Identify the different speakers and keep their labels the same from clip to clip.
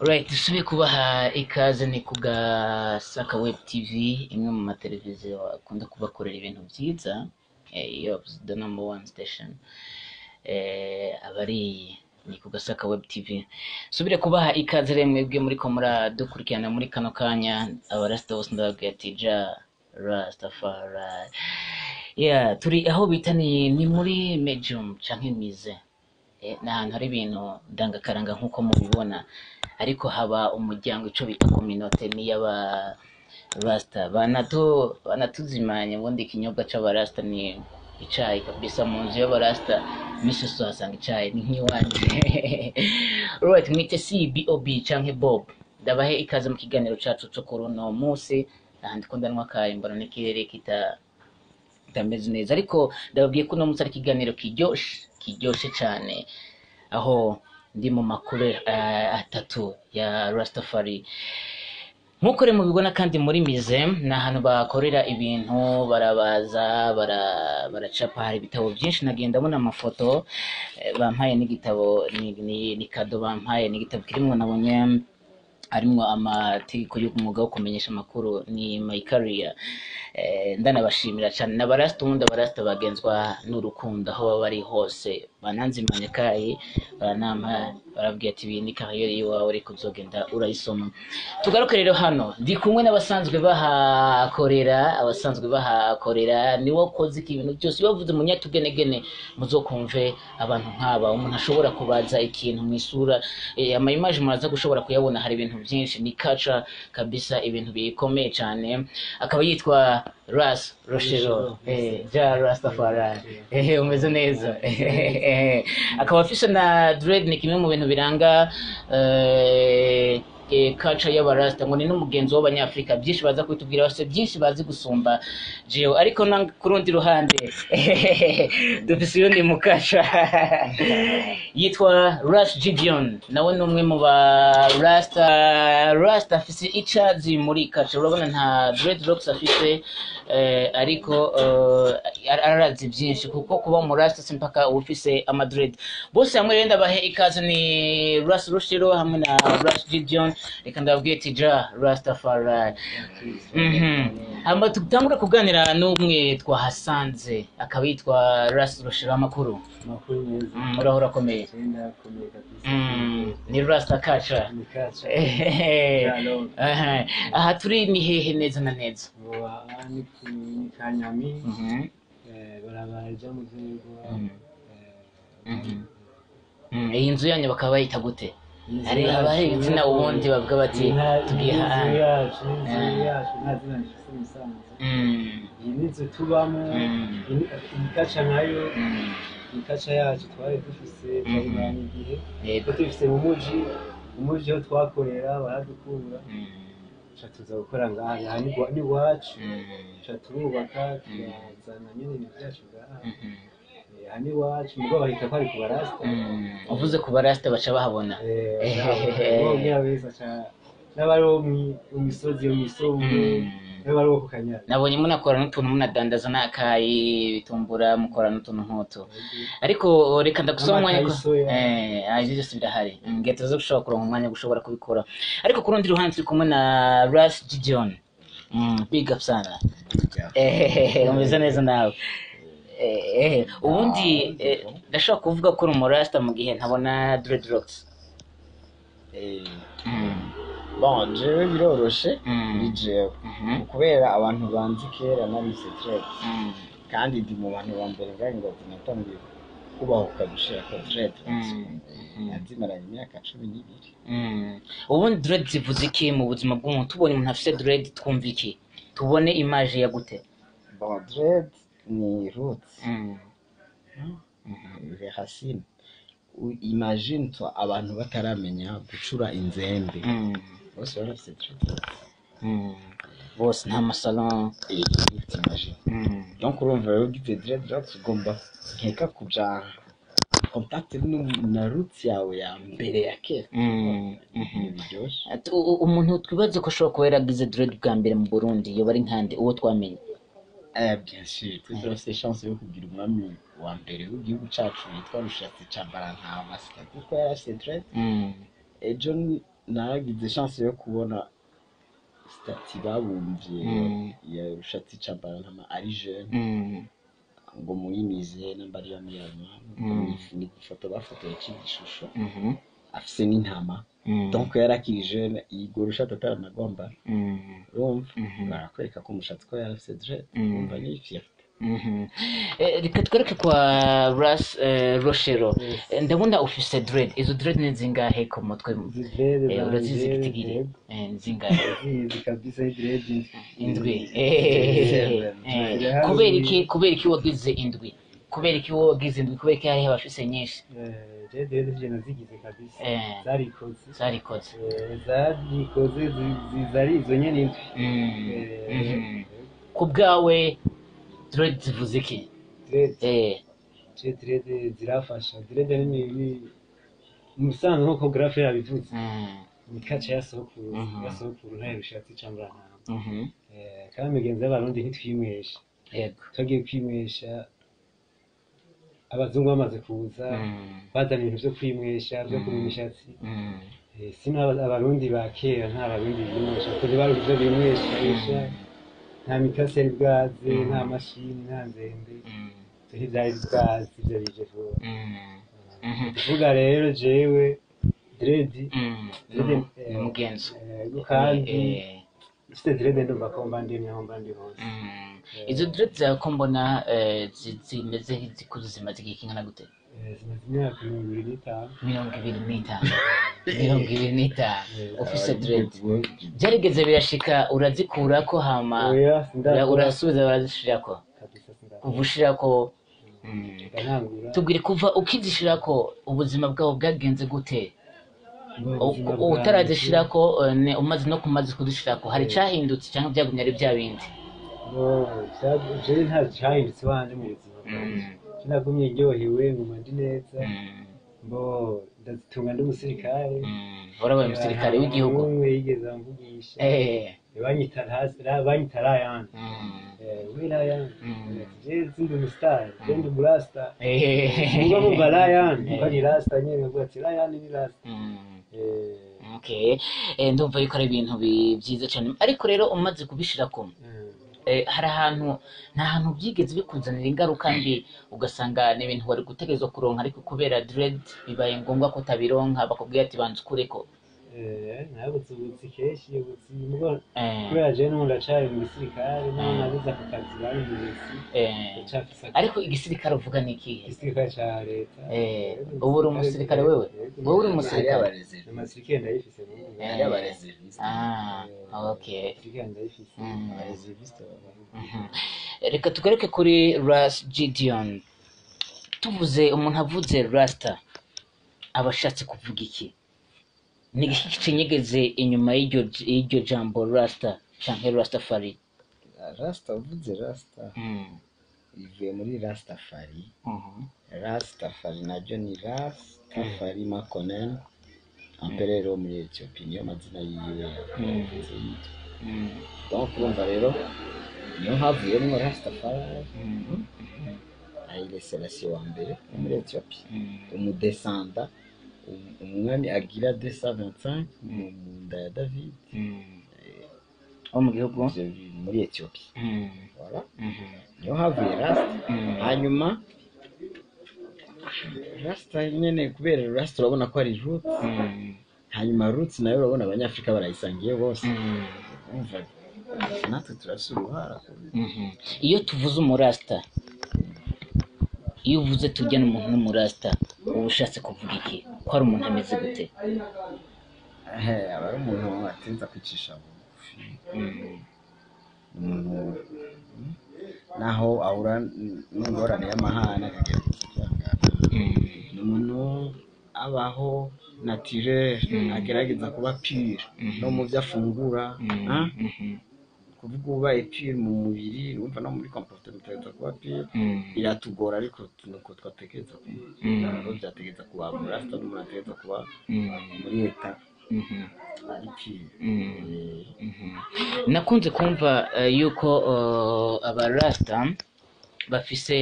Speaker 1: Right, dusubiye kubaha ikaze ni kugasaka web tv, imwe mu mateleviziyo akunda kubakorera ibintu byiza. Iyo the number one station abari ni kugasaka web tv. Subire kubaha ikaze rero mwebwe muri ko muradukurikirana muri kano kanya, abarasta bose ndababwira ati ja Rastafari. Turi aho bita ni muri Medium canke Mize. Ni ahantu hari ibintu ndangakaranga nk'uko mubibona, ariko haba umuryango ico bita communauté ni y'aba Rasta banatuzimanye. Ubundi ikinyobwa c'abarasta ni icayi kabisa. Mu nzu y'abarasta misi uzahasanga icayi, ni nk'iwanje. Right, mwite CBOB canke Bob, ndabahe ikaze mu kiganiro cacu co kuri uno musi. Ahandi ko ndanwa kaye mbona n'ikirere kitameze neza, ariko ndababwiye ko uno musi ari ikiganiro kiryoshe cane, aho ndi mu makuru atatu ya Rastafari. Nkuko rero mubibona kandi muri Mize ni ahantu bakorera ibintu, barabaza baracapa. Hari ibitabo byinshi, nagiye ndabona amafoto. Bampaye n'igitabo, ni kado bampaye, n'igitabo kirimwo nabonye harimwo amategeko y'umwuga wo kumenyesha amakuru, ni My Career. Ndanabashimira cyane n'abarasta, ubundi abarasta bagenzwa n'urukundo aho baba bari hose, bananzimanye kayi barabwiye ati ibi ni kariyeri yiwawe, ariko uzogenda urayisoma. Tugaruke rero hano, ndi kumwe n'abasanzwe bahakorera niwo koze ibintu byose. Bavuze munyatugenegene muzokumve abantu nk'aba. Umuntu ashobora kubaza ikintu mu isura, ama image muraza gushobora kuyabona. Hari ibintu byinshi, ni culture kabisa, ibintu bikomeye cyane. Akaba yitwa Ras Rochero, ja Rastafari. Umeze neza. Akaba afise na dread, ni kimwe mu bintu biranga culture y'abarasta, ngo ni n'umugenzi w'abanyafrika. Byinshi baza kwitubwira, bose byinshi bazi gusumba jewe. Ariko kurundi ruhande dufise uyundi mukasha yitwa Rush Gideon, nawe ni umwe mu ba Rasta afise icazi muri culture. Urabona nta dreadlocks afise, ariko arazi byinshi, kuko kuba mu Rasta simpaka ufise amadread. Bose hamwe rero ndabahe ikaze, ni Ras Rochero hamwe na Rush Gideon. Reka ndababwiye ati ja Rastafari. Hamba tutangura kuganira n'umwe twahasanze, akaba yitwa Ras Rochero. Amakuru
Speaker 2: meza.
Speaker 1: Urahora komeye?
Speaker 2: Ndakomeye kabisa.
Speaker 1: Ni Rasta Kacha.
Speaker 2: Ni kacha.
Speaker 1: Aha turi ni hehe neza na neza?
Speaker 2: Ni Kanyami. Barabaja mu Zego.
Speaker 1: Iyi nzu yanyu bakaba bayita gute? Hari abahe izina ubundi bavuga bati tugiye
Speaker 2: hanze yacu ntazina nifise musanze. Iyi nizo tubamo, ikacha nayo ikacha yacu twari dufise twabanye igihe, ko tufise mu muji aho twakorera baradukura. Tuza gukora ngaha ni wacu, turubaka turazana nyine ibintu byacu ngaha. Hani wacu mugabo bahita kwari ku barasta.
Speaker 1: Uvuze ku barasta baca bahabona.
Speaker 2: Ngira beza cha n'abari mu misozi yo misombe, n'abari ku Kanyara.
Speaker 1: Nabonye munakora n'utuntu munadandaza n'akayi bitumbura, mukora n'utuntu nk'uto. Ariko reka ndagusoma umwanya ko byose birahari. Ngeto zo gushobora kuronka umwanya gushobora kubikora. Ariko ku rundi ruhande turi kumwe na Rush Gideon. Big up sana. Umeze neza nawe? Ubundi ndashobora kuvuga ko uri umurasta mu gihe ntabona dreadlocks.
Speaker 3: Bon, jewe biroroshe ni jewe, kubera abantu banzi kera narise dread, kandi ndi mu bantu ba mbere ngaho ngo natangiye kubahuka gushira ko dread. Nazimaranye imyaka 12.
Speaker 1: Ubundi dread zivuze iki mu buzima bw'umuntu? Tubonye umuntu afise dread twumva iki? Tubone image ya gute?
Speaker 3: Bon, dread ni roots, les racines. Imagine toi abantu bataramenya gucura inzembe, bose barafise dread,
Speaker 1: bose nta masalon.
Speaker 3: Imagine. Donc urumva rero ugize dreadlocks ugomba nkeka kuja contact na roots yawe ya mbere ya kera. Biryoshe.
Speaker 1: Umuntu twibaze ko ashobora kuba yaragize dread bwa mbere mu Burundi yoba ari nkande uwo twamenye?
Speaker 3: Bien sûr, turafise chance yo kugira umwami wa mbere w'igihugu cacu yitwa Rushatsi Tchabalala Masika, kuko yarafise dread. Ejo naragize chance yo kubona stati babumvye ya Rushatsi Tchabalala ari jeune ngo muyimize nambari ya miyama ni gufoto bafotoye cy'igishusho afise n'intama donc yarakiri jeune igoro Rushatsi ataranagomba urumva barakwereka ko umushatsi ko yarafise dread urumva ni fierté
Speaker 1: reka twereke kwa Rochero ndabona ufise dread izo dread ni zingahe ku mutwe urazizi gitigiri zingahe
Speaker 2: zizi kabisa dread
Speaker 1: indwi kubera iki wagize indwi kubera iki hariho abafise nyinshi
Speaker 2: dread zije nazigize kabisa zarikoze zizari izo nyene indwi
Speaker 1: ku bwawe dread zivuze iki
Speaker 2: dread zirafasha dread ni musanzwe nkuko grafe yabivuze ni kaca ya sokuru ntayo Rushatsi Tchabalala kandi migenzi y'abarundi ntitwimwesha
Speaker 1: yego
Speaker 2: twagiye kwimwesha abazungu bamaze kuza bazana ibintu byo kwimwesha byo kurima imishatsi sino abarundi ba kera nta barundi bimwesha kuko ntibaruzi ibyo bimwesha nta mikasi yari bwaze nta mashini nta nzembe ntibyari bwaze ibyo bije vuba kuvuga rero jewe dread
Speaker 1: mugenzo
Speaker 2: kandi ifite dread ndumva ko mba ndimye aho mba ndi hose
Speaker 1: izo dread zawe ko mbona zimeze nk'izikuze zimaze igihe kingana gute
Speaker 2: zimaze imyaka 25
Speaker 1: ufise dread byarigeze birashika urazikurako hama urasubiza barazishirako uvushirako tubwire kuva ukizishirako ubuzima bwawe bwagenze gute utarazishirako umaze no kumaze kuzishirako hari cahindutse cyangwa byagumye ari bya bindi
Speaker 2: jewe nta cahindutse wanje mu buzima bwanjye nagumye ndyohewe nguma ndi neza ndazitunga ndi umusirikare
Speaker 1: warabaye umusirikare w'igihugu
Speaker 2: umwe yigeze amvugisha banyita Ryan we Ryan jewe sindi umustar ndi umurasta muga mumva Ryan kuko ni rasta nyene ngo ati Ryan ni rasta
Speaker 1: ndumva yuko ari ibintu byiza cyane ariko rero umaze kubishirako hari ahantu nta hantu byigeze bikuzanira ingaruka mbi ugasanga ni ibintu wari gutegerezwa kuronka ariko kubera dread bibaye ngombwa ko utabironka bakubwira ati banza ukureko
Speaker 2: ntabutse kenshi kubera jewe n'ubu ndacari mu gisirikare naho nabuze ako kazi bari mu misi
Speaker 1: ariko igisirikare uvuga ni ikihe
Speaker 2: igisirikare ca leta
Speaker 1: ubu uri umusirikare wewe uri umusirikare
Speaker 2: amasirikare ndayifise
Speaker 1: reka tugaruke kuri Ras Gideon tuvuze umuntu avuze rasta aba ashatse kuvuga iki ni iki kinyegeze inyuma y'iryo jambo rasta canke Rastafari
Speaker 3: uvuze rasta ivuye muri Rastafari Rastafari naryo ni Rastafari Makonnen amperero muri Ethiopia niyo mazina yiwe donc urumva rero niyo havuyemo Rastafari Haile Selassie wa mbere muri Ethiopia umudescenda umwami agira 225 mu nda ya David
Speaker 1: wo mu gihugu
Speaker 3: muri Ethiopia voilà niyo havuye Rasta hanyuma Rasta nyene kubera Rasta urabona ko ari roots hanyuma roots nayo urabona abanyafrika barayisangiye bose umva natwe turasuruhara
Speaker 1: iyo tuvuze umurasta iyo uvuze tujya n'umuntu n'umurasta uba ushatse kuvuga iki ko ari umuntu ameze gute
Speaker 3: aba ari umuntu atinza kwicisha bugufi umuntu naho ahura n'ingorane y'amahane akagira ni umuntu abaho naturel agerageza kuba pure no mu byo afungura kuvuga ubaye pure mu mubiri urumva no muri comportement kuba pure iratugora ariko nuko twatekereza ko byategereza kuba muri rasta n'umuntu ategereza kuba muri leta ari pure
Speaker 1: nakunze kumva yuko abarasta bafise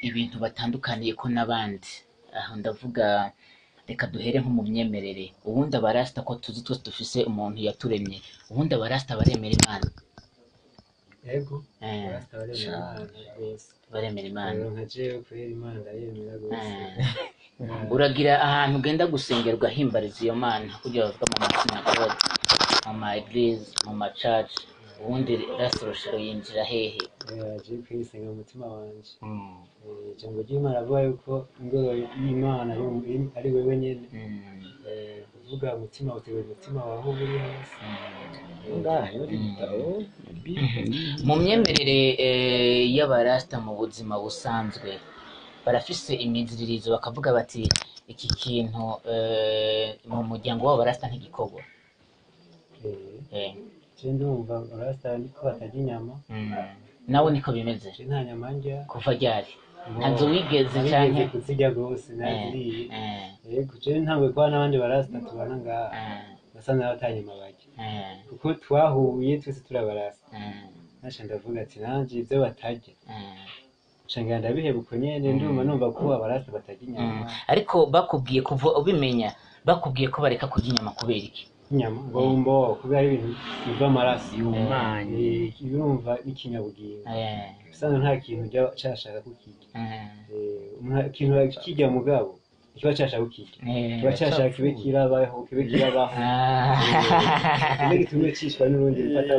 Speaker 1: ibintu batandukaniye ko n'abandi aho ndavuga reka duhere nko mu myemerere ubundi abarasta ko tuzi twese dufise umuntu yaturemye ubundi abarasta baremera imana
Speaker 2: yego barasta baremera imana rwose
Speaker 1: baremera imana
Speaker 2: nka jewe kubera imana ndayemera rwose
Speaker 1: uragira ahantu ugenda gusengera ugahimbariza iyo mana kugira bavuga mu masinagoge mu ma eglise mu ma church ubundi rasta roshero yinjira hehe
Speaker 2: yaje kwisenga umutima wanje ijambo ry'imana avuga yuko ingoro y'imana ari wewe nyene kuvuga umutima utewe umutima waho uri hose
Speaker 1: mu myemerere y'abarasta mu buzima busanzwe barafise imiziririzo bakavuga bati iki kintu mu muryango w'abarasta ntigikorwa
Speaker 2: je ndumva barasta niko batarya inyama
Speaker 1: nawe niko bimeze
Speaker 2: nta nyama ndya
Speaker 1: kuva ryari ntazo wigeze canke
Speaker 2: kuzirya rwose naziriye yego je ntangwe kuba n'abandi barasta tubana ngaha basa naho atanyama barya kuko twahuye twese turabarasta nasha ndavuga ati nanje ivyo batarya nshangira ndabiheba uko nyene ndumva numva ko abarasta batarya inyama
Speaker 1: ariko bakubwiye kuva ubimenya bakubwiye ko bareka kurya inyama kubera iki
Speaker 2: inyama ngombo kubera ibintu biva amaraso y'umanye ibirumva n'ikinyabugingo usanga nta kintu cyashaka kukirya ikintu kirya mugabo kiba cyashaka kukirya kiba cyashaka kibe kirabaho kibe kirabaho kibe gitume cishwa n'urundi rufata